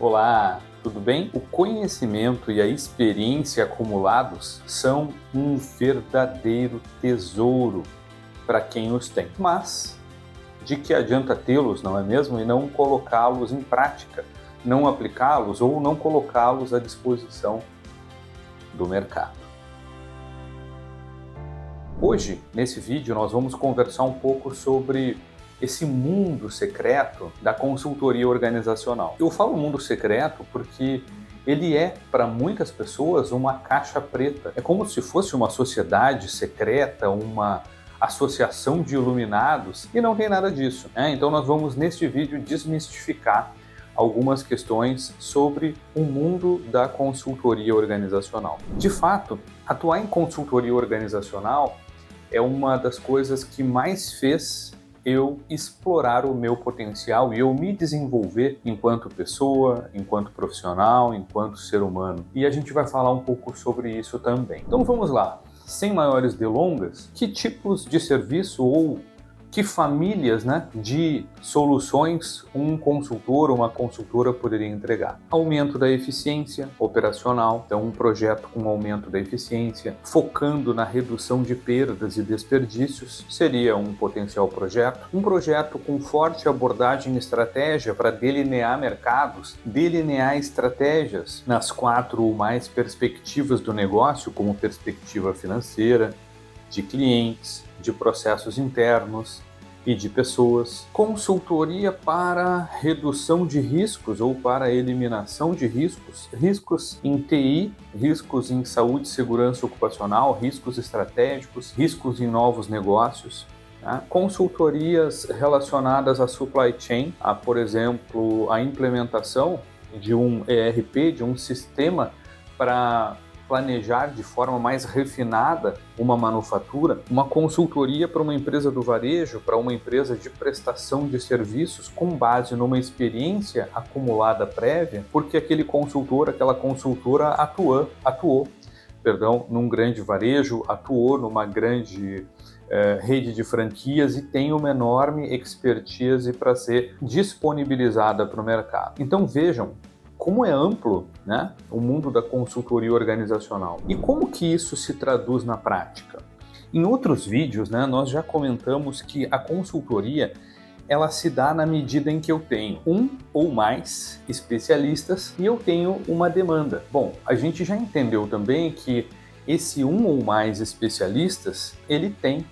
Olá, tudo bem? O conhecimento e a experiência acumulados são um verdadeiro tesouro para quem os tem. Mas de que adianta tê-los, não é mesmo? E não colocá-los em prática, não aplicá-los ou não colocá-los à disposição do mercado. Hoje, nesse vídeo, nós vamos conversar um pouco sobre esse mundo secreto da consultoria organizacional. Eu falo mundo secreto porque ele é, para muitas pessoas, uma caixa preta. É como se fosse uma sociedade secreta, uma associação de iluminados, e não tem nada disso, né? Então nós vamos, neste vídeo, desmistificar algumas questões sobre o mundo da consultoria organizacional. De fato, atuar em consultoria organizacional é uma das coisas que mais fez eu explorar o meu potencial e eu me desenvolver enquanto pessoa, enquanto profissional, enquanto ser humano. E a gente vai falar um pouco sobre isso também. Então vamos lá, sem maiores delongas, que tipos de serviço ou que famílias, de soluções um consultor ou uma consultora poderia entregar? Aumento da eficiência operacional, então um projeto com aumento da eficiência, focando na redução de perdas e desperdícios, seria um potencial projeto. Um projeto com forte abordagem e estratégia para delinear mercados, delinear estratégias nas 4 ou mais perspectivas do negócio, como perspectiva financeira, de clientes, de processos internos e de pessoas. Consultoria para redução de riscos ou para eliminação de riscos, riscos em TI, riscos em saúde e segurança ocupacional, riscos estratégicos, riscos em novos negócios. Consultorias relacionadas à supply chain, por exemplo, a implementação de um ERP, de um sistema para planejar de forma mais refinada uma manufatura, uma consultoria para uma empresa do varejo, para uma empresa de prestação de serviços com base numa experiência acumulada prévia, porque aquele consultor, aquela consultora atuou num grande varejo, atuou numa grande rede de franquias e tem uma enorme expertise para ser disponibilizada para o mercado. Então vejam como é amplo, o mundo da consultoria organizacional. E como que isso se traduz na prática? Em outros vídeos, nós já comentamos que a consultoria ela se dá na medida em que eu tenho um ou mais especialistas e eu tenho uma demanda. Bom, a gente já entendeu também que esse um ou mais especialistas, ele tem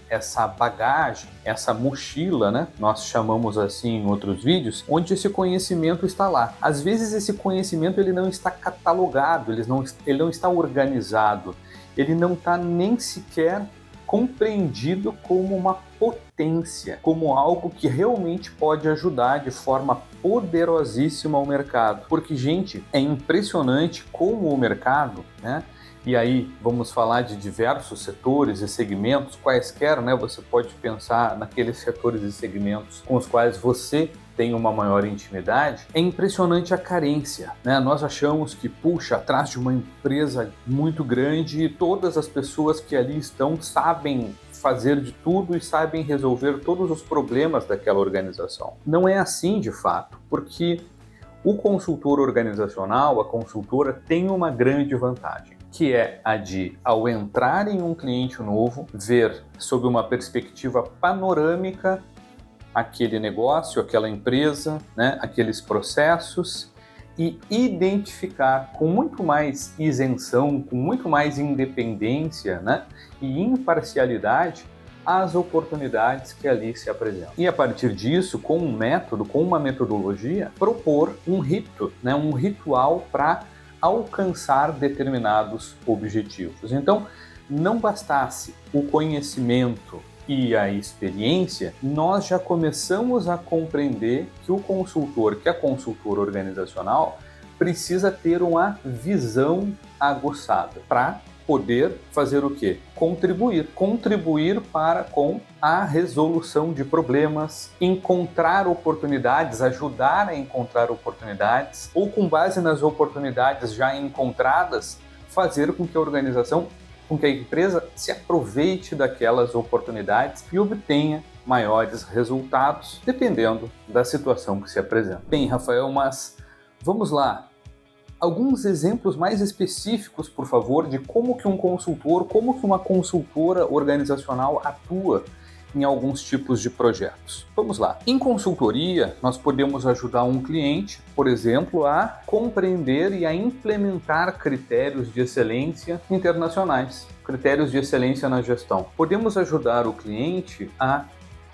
essa bagagem, essa mochila, nós chamamos assim em outros vídeos, onde esse conhecimento está lá. Às vezes esse conhecimento ele não está catalogado, ele não está organizado, ele não está nem sequer compreendido como uma potência, como algo que realmente pode ajudar de forma poderosíssima o mercado. Porque, gente, é impressionante como o mercado, e aí vamos falar de diversos setores e segmentos, quaisquer, você pode pensar naqueles setores e segmentos com os quais você tem uma maior intimidade. É impressionante a carência, Nós achamos que, atrás de uma empresa muito grande, todas as pessoas que ali estão sabem fazer de tudo e sabem resolver todos os problemas daquela organização. Não é assim de fato, porque o consultor organizacional, a consultora, tem uma grande vantagem, que é a de, ao entrar em um cliente novo, ver sob uma perspectiva panorâmica aquele negócio, aquela empresa, aqueles processos e identificar com muito mais isenção, com muito mais independência, e imparcialidade as oportunidades que ali se apresentam. E a partir disso, com um método, com uma metodologia, propor um rito, um ritual para alcançar determinados objetivos. Então, não bastasse o conhecimento e a experiência, nós já começamos a compreender que o consultor, que a consultora organizacional, precisa ter uma visão aguçada para poder fazer o quê? Contribuir para com a resolução de problemas, encontrar oportunidades, ajudar a encontrar oportunidades, ou com base nas oportunidades já encontradas, fazer com que a organização, com que a empresa se aproveite daquelas oportunidades e obtenha maiores resultados, dependendo da situação que se apresenta. Bem, Rafael, mas Vamos lá. Alguns exemplos mais específicos, por favor, de como que um consultor, como que uma consultora organizacional atua em alguns tipos de projetos. Vamos lá. Em consultoria, nós podemos ajudar um cliente, por exemplo, a compreender e a implementar critérios de excelência internacionais, critérios de excelência na gestão. Podemos ajudar o cliente a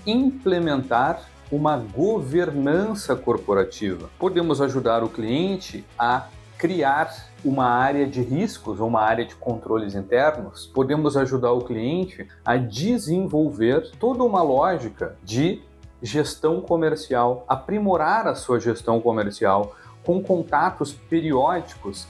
implementar uma governança corporativa. Podemos ajudar o cliente a criar uma área de riscos ou uma área de controles internos. Podemos ajudar o cliente a desenvolver toda uma lógica de gestão comercial, aprimorar a sua gestão comercial com contatos periódicos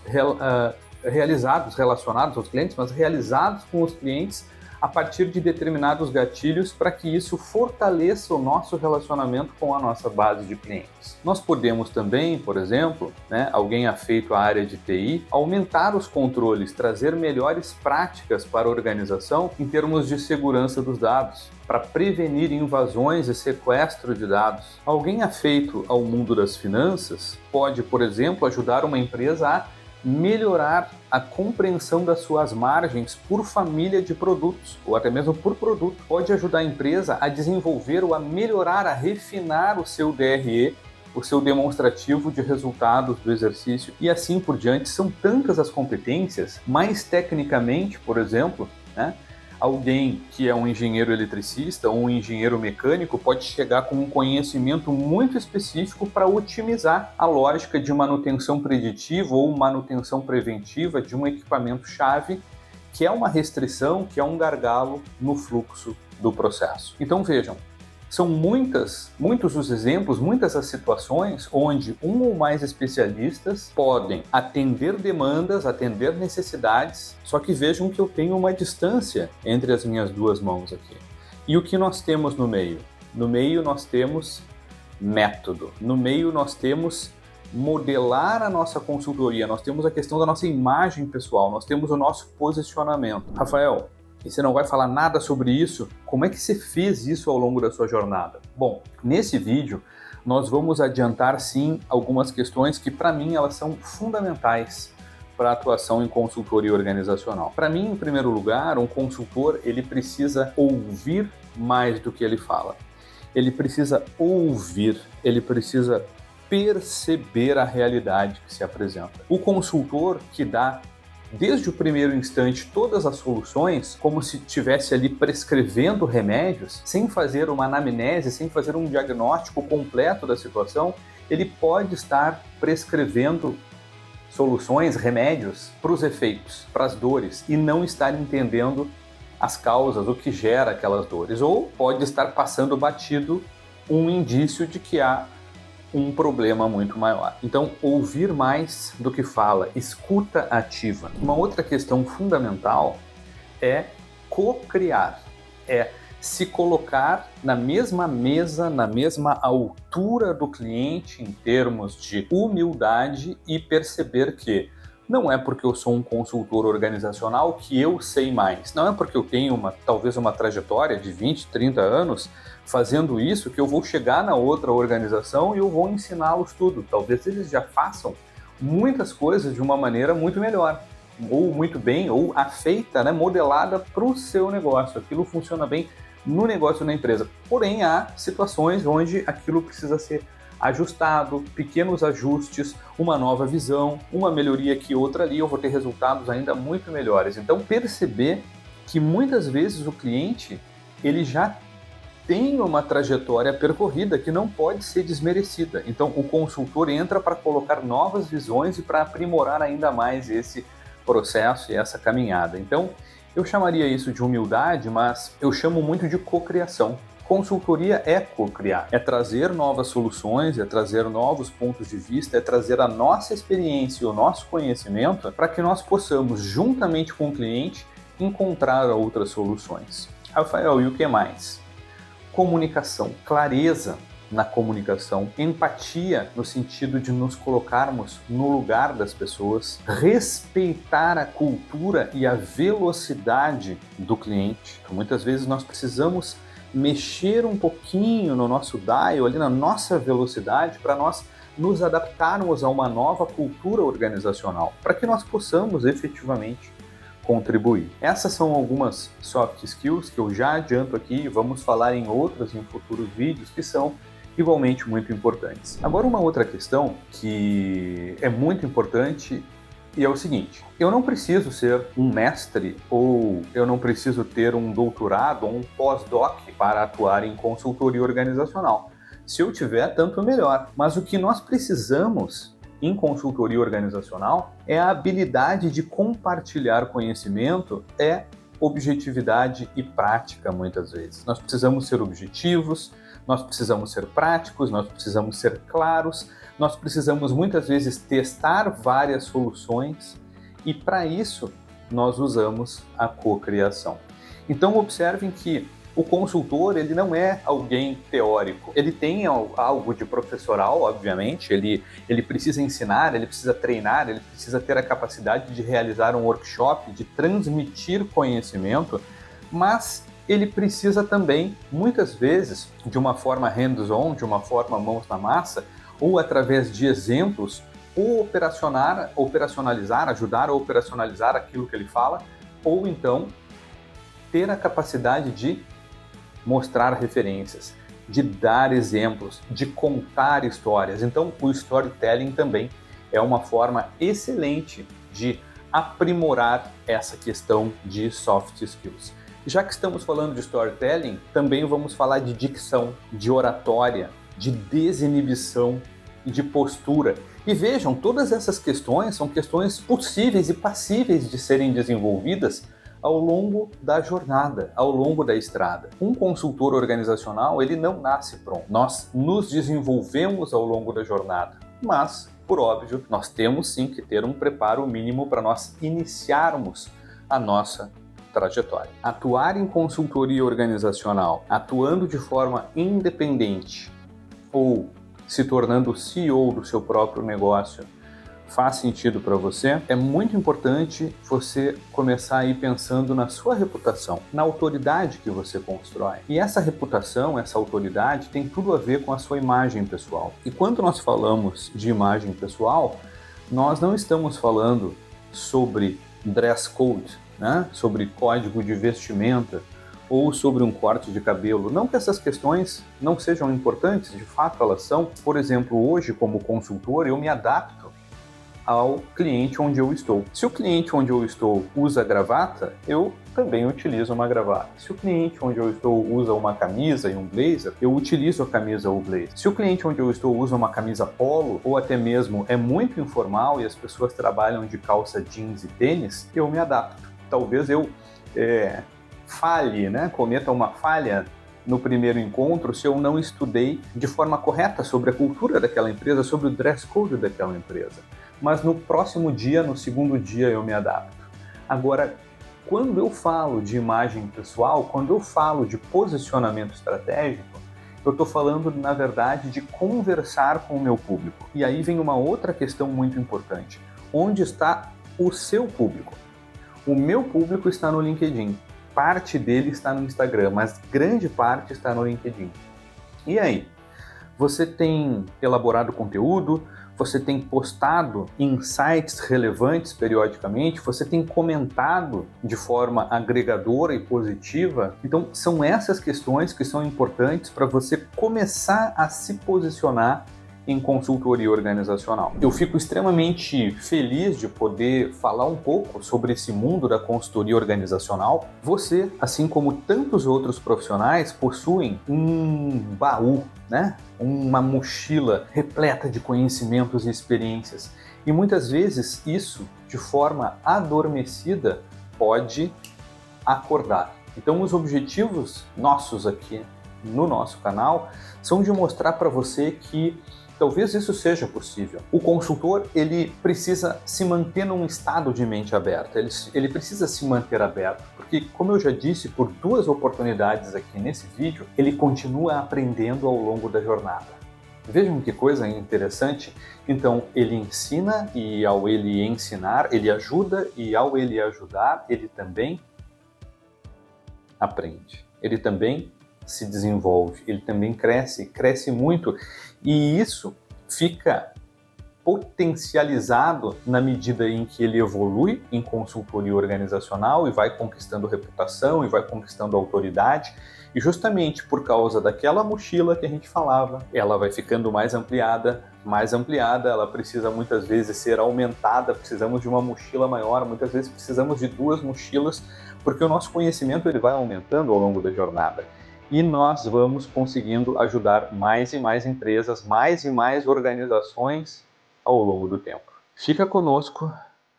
relacionados aos clientes, mas realizados com os clientes a partir de determinados gatilhos para que isso fortaleça o nosso relacionamento com a nossa base de clientes. Nós podemos também, por exemplo, alguém afeito à área de TI, aumentar os controles, trazer melhores práticas para a organização em termos de segurança dos dados, para prevenir invasões e sequestro de dados. Alguém afeito ao mundo das finanças pode, por exemplo, ajudar uma empresa a melhorar a compreensão das suas margens por família de produtos, ou até mesmo por produto. Pode ajudar a empresa a desenvolver ou a melhorar, a refinar o seu DRE, o seu demonstrativo de resultados do exercício, e assim por diante. São tantas as competências. Mais tecnicamente, por exemplo, alguém que é um engenheiro eletricista ou um engenheiro mecânico pode chegar com um conhecimento muito específico para otimizar a lógica de manutenção preditiva ou manutenção preventiva de um equipamento-chave, que é uma restrição, que é um gargalo no fluxo do processo. Então vejam, são muitos os exemplos, muitas as situações onde um ou mais especialistas podem atender demandas, atender necessidades, só que vejam que eu tenho uma distância entre as minhas duas mãos aqui. E o que nós temos no meio? No meio nós temos método, no meio nós temos modelar a nossa consultoria, nós temos a questão da nossa imagem pessoal, nós temos o nosso posicionamento. Rafael, e você não vai falar nada sobre isso? Como é que você fez isso ao longo da sua jornada? Bom, nesse vídeo nós vamos adiantar sim algumas questões que para mim elas são fundamentais para a atuação em consultoria organizacional. Para mim, em primeiro lugar, um consultor ele precisa ouvir mais do que ele fala. Ele precisa ouvir, ele precisa perceber a realidade que se apresenta. O consultor que dá desde o primeiro instante todas as soluções, como se estivesse ali prescrevendo remédios, sem fazer uma anamnese, sem fazer um diagnóstico completo da situação, ele pode estar prescrevendo soluções, remédios para os efeitos, para as dores, e não estar entendendo as causas, o que gera aquelas dores. Ou pode estar passando batido um indício de que há um problema muito maior. Então, ouvir mais do que fala, escuta ativa. Uma outra questão fundamental é co-criar, é se colocar na mesma mesa, na mesma altura do cliente em termos de humildade e perceber que não é porque eu sou um consultor organizacional que eu sei mais. Não é porque eu tenho talvez uma trajetória de 20, 30 anos fazendo isso que eu vou chegar na outra organização e eu vou ensiná-los tudo. Talvez eles já façam muitas coisas de uma maneira muito melhor, ou muito bem, ou afeita, modelada para o seu negócio. Aquilo funciona bem no negócio da empresa. Porém, há situações onde aquilo precisa ser ajustado, pequenos ajustes, uma nova visão, uma melhoria aqui, outra ali, eu vou ter resultados ainda muito melhores. Então, perceber que muitas vezes o cliente ele já tem uma trajetória percorrida que não pode ser desmerecida. Então, o consultor entra para colocar novas visões e para aprimorar ainda mais esse processo e essa caminhada. Então, eu chamaria isso de humildade, mas eu chamo muito de cocriação. Consultoria é co-criar, é trazer novas soluções, é trazer novos pontos de vista, é trazer a nossa experiência e o nosso conhecimento para que nós possamos, juntamente com o cliente, encontrar outras soluções. Rafael, e o que mais? Comunicação, clareza na comunicação, empatia no sentido de nos colocarmos no lugar das pessoas, respeitar a cultura e a velocidade do cliente. Então, muitas vezes nós precisamos mexer um pouquinho no nosso dial, ali na nossa velocidade, para nós nos adaptarmos a uma nova cultura organizacional, para que nós possamos efetivamente contribuir. Essas são algumas soft skills que eu já adianto aqui, vamos falar em outras em futuros vídeos que são igualmente muito importantes. Agora, uma outra questão que é muito importante e é o seguinte: eu não preciso ser um mestre ou eu não preciso ter um doutorado ou um pós-doc para atuar em consultoria organizacional. Se eu tiver, tanto melhor. Mas o que nós precisamos em consultoria organizacional é a habilidade de compartilhar conhecimento, objetividade e prática muitas vezes. Nós precisamos ser objetivos, nós precisamos ser práticos, nós precisamos ser claros, nós precisamos muitas vezes testar várias soluções e para isso nós usamos a cocriação. Então observem que o consultor, ele não é alguém teórico. Ele tem algo de professoral, obviamente, ele precisa ensinar, ele precisa treinar, ele precisa ter a capacidade de realizar um workshop, de transmitir conhecimento, mas ele precisa também, muitas vezes, de uma forma hands-on, de uma forma mãos na massa, ou através de exemplos, ou operacionalizar, ajudar a operacionalizar aquilo que ele fala, ou então ter a capacidade de mostrar referências, de dar exemplos, de contar histórias. Então, o storytelling também é uma forma excelente de aprimorar essa questão de soft skills. Já que estamos falando de storytelling, também vamos falar de dicção, de oratória, de desinibição e de postura. E vejam, todas essas questões são questões possíveis e passíveis de serem desenvolvidas ao longo da jornada, ao longo da estrada. Um consultor organizacional, ele não nasce pronto. Nós nos desenvolvemos ao longo da jornada, mas, por óbvio, nós temos sim que ter um preparo mínimo para nós iniciarmos a nossa trajetória. Atuar em consultoria organizacional, atuando de forma independente ou se tornando CEO do seu próprio negócio, faz sentido para você, é muito importante você começar a ir pensando na sua reputação, na autoridade que você constrói. E essa reputação, essa autoridade tem tudo a ver com a sua imagem pessoal. E quando nós falamos de imagem pessoal, nós não estamos falando sobre dress code, né? Sobre código de vestimenta ou sobre um corte de cabelo. Não que essas questões não sejam importantes, de fato elas são. Por exemplo, hoje como consultor eu me adapto ao cliente onde eu estou. Se o cliente onde eu estou usa gravata, eu também utilizo uma gravata. Se o cliente onde eu estou usa uma camisa e um blazer, eu utilizo a camisa ou o blazer. Se o cliente onde eu estou usa uma camisa polo, ou até mesmo é muito informal e as pessoas trabalham de calça jeans e tênis, eu me adapto. Talvez eu falhe, né? Cometa uma falha no primeiro encontro se eu não estudei de forma correta sobre a cultura daquela empresa, sobre o dress code daquela empresa. Mas no próximo dia, no segundo dia, eu me adapto. Agora, quando eu falo de imagem pessoal, quando eu falo de posicionamento estratégico, eu estou falando, na verdade, de conversar com o meu público. E aí vem uma outra questão muito importante. Onde está o seu público? O meu público está no LinkedIn. Parte dele está no Instagram, mas grande parte está no LinkedIn. E aí? Você tem elaborado conteúdo? Você tem postado insights relevantes periodicamente? Você tem comentado de forma agregadora e positiva? Então, são essas questões que são importantes para você começar a se posicionar em consultoria organizacional. Eu fico extremamente feliz de poder falar um pouco sobre esse mundo da consultoria organizacional. Você, assim como tantos outros profissionais, possuem um baú, né? Uma mochila repleta de conhecimentos e experiências. E muitas vezes isso, de forma adormecida, pode acordar. Então, os objetivos nossos aqui no nosso canal são de mostrar para você que talvez isso seja possível. O consultor, ele precisa se manter num estado de mente aberta, ele precisa se manter aberto, porque, como eu já disse por 2 oportunidades aqui nesse vídeo, ele continua aprendendo ao longo da jornada. Vejam que coisa interessante. Então, ele ensina e ao ele ensinar, ele ajuda e ao ele ajudar, ele também aprende. Ele também se desenvolve, ele também cresce muito. E isso fica potencializado na medida em que ele evolui em consultoria organizacional e vai conquistando reputação e vai conquistando autoridade. E justamente por causa daquela mochila que a gente falava, ela vai ficando mais ampliada, ela precisa muitas vezes ser aumentada, precisamos de uma mochila maior, muitas vezes precisamos de 2 mochilas, porque o nosso conhecimento ele vai aumentando ao longo da jornada. E nós vamos conseguindo ajudar mais e mais empresas, mais e mais organizações ao longo do tempo. Fica conosco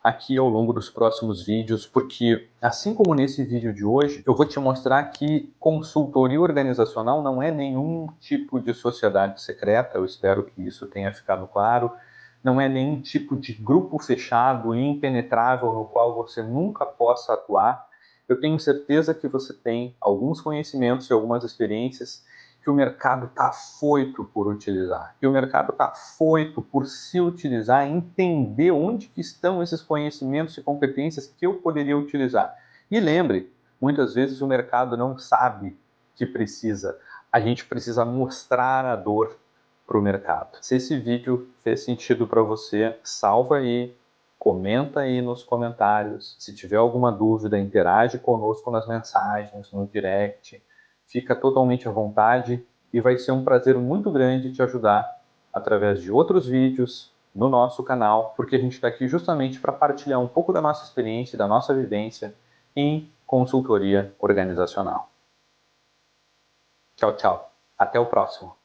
aqui ao longo dos próximos vídeos, porque assim como nesse vídeo de hoje, eu vou te mostrar que consultoria organizacional não é nenhum tipo de sociedade secreta, eu espero que isso tenha ficado claro, não é nenhum tipo de grupo fechado e impenetrável no qual você nunca possa atuar. Eu tenho certeza que você tem alguns conhecimentos e algumas experiências que o mercado está afoito por utilizar, que o mercado está afoito por se utilizar, entender onde que estão esses conhecimentos e competências que eu poderia utilizar. E lembre, muitas vezes o mercado não sabe que precisa, a gente precisa mostrar a dor para o mercado. Se esse vídeo fez sentido para você, salva aí, comenta aí nos comentários. Se tiver alguma dúvida, interage conosco nas mensagens, no direct. Fica totalmente à vontade e vai ser um prazer muito grande te ajudar através de outros vídeos no nosso canal, porque a gente está aqui justamente para partilhar um pouco da nossa experiência, da nossa vivência em consultoria organizacional. Tchau, tchau. Até o próximo.